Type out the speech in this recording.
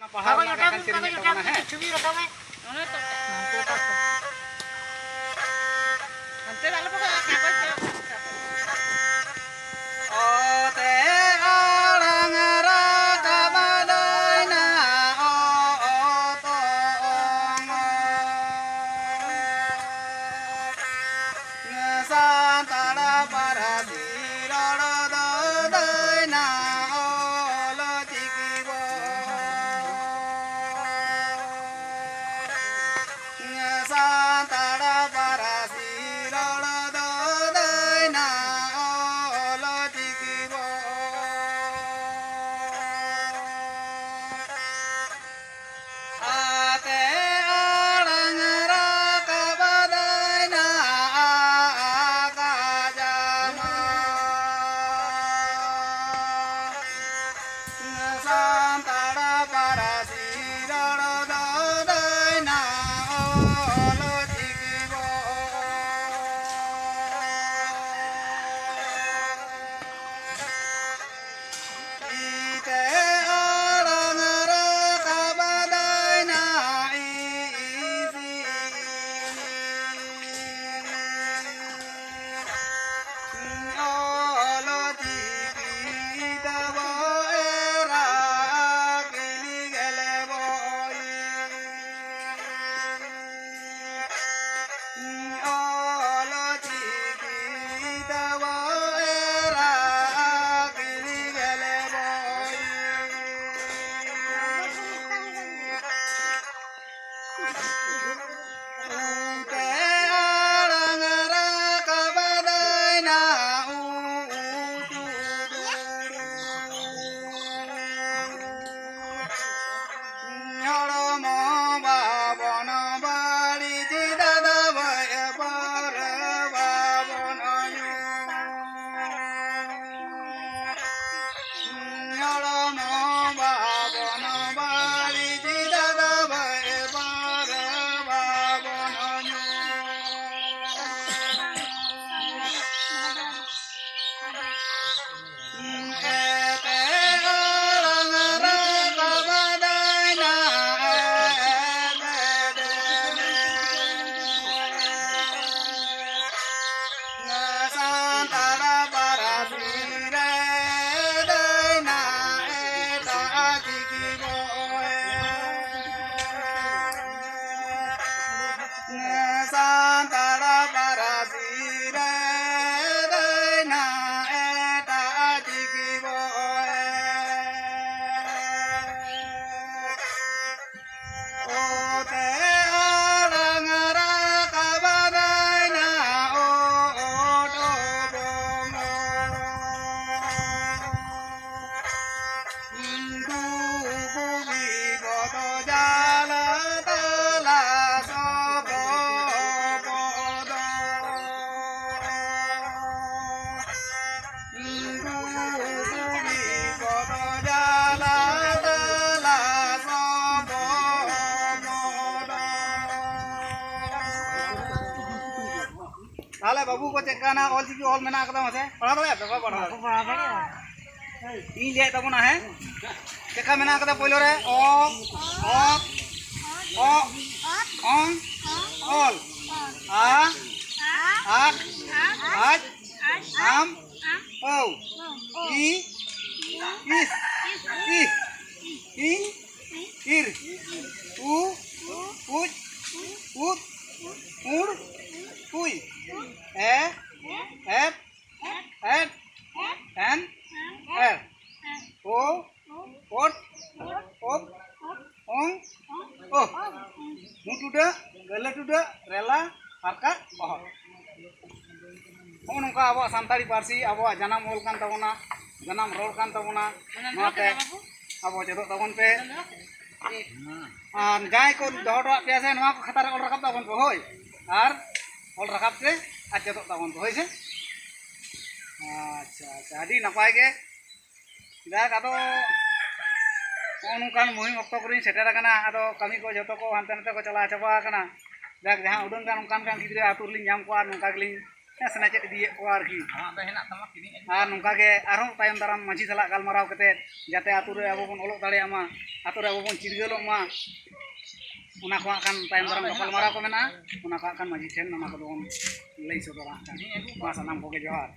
Paham nak akan cerita mana है Halo babu ko cek kana all chiki all mena kada mase padha dale padha इन ले तब ना है चेका मेना kada poilo re o ong all a am o i is in ir u ut ur Pui, F, N, R, O, Ot, Op, Ong, O. Mutuda, Relatuda, Rela, Harka, Ohor. Nongka abo santari parsi abo janam ol kan tabona, janam rol kan tabona, mate abo cedok tabon pe. Jai ko dodo biasa nama ko khatar ol rakap tabon pe hoy. Ar ol rakap ke aja tok tabon pe hoy se. Acha jadi napai ge. Dak ado nongkan muhim okto kuring setera kana ado kami ko joto ko hante nate ko chala chaba kana. Dak jaha udang kan nongkan kan gidre atur ling jam ko ar nongka gling ᱥᱮᱱᱟ ᱪᱮᱫ ᱤᱫᱤᱭᱮᱫ ᱠᱚᱣᱟ ᱟᱨᱠᱤ ᱟᱨ ᱱᱚᱝᱠᱟ ᱜᱮ ᱟᱨᱦᱚᱸ ᱛᱟᱭᱚᱢ ᱫᱟᱨᱟᱢ ᱢᱟᱹᱡᱷᱤ ᱥᱟᱞᱟᱜ ᱜᱟᱞᱢᱟᱨᱟᱣ ᱠᱟᱛᱮ ᱡᱟᱛᱮ ᱟᱛᱳ ᱨᱮ ᱟᱵᱚ ᱵᱚᱱ ᱚᱞᱚᱜ ᱫᱟᱲᱮᱭᱟᱜ ᱢᱟ ᱟᱛᱳ ᱨᱮ ᱟᱵᱚ ᱵᱚᱱ ᱪᱤᱨᱜᱟᱹᱞᱚᱜ ᱢᱟ ᱚᱱᱟ ᱠᱚ ᱦᱟᱸᱜ ᱠᱷᱟᱱ ᱛᱟᱭᱚᱢ ᱫᱟᱨᱟᱢ ᱜᱟᱯᱟᱞᱢᱟᱨᱟᱣ ᱠᱚ ᱢᱮᱱᱟᱜᱼᱟ ᱚᱱᱟ ᱠᱚ ᱦᱟᱸᱜ ᱠᱷᱟᱱ ᱢᱟᱹᱡᱷᱤ ᱴᱷᱮᱱ ᱚᱱᱟ ᱠᱚᱫᱚ ᱵᱚᱱ ᱞᱟᱹᱭ ᱥᱚᱫᱚᱨᱟ ᱦᱟᱸᱜ ᱠᱷᱟᱱ ᱢᱟ ᱥᱟᱱᱟᱢ ᱠᱚᱜᱮ ᱡᱚᱦᱟᱨ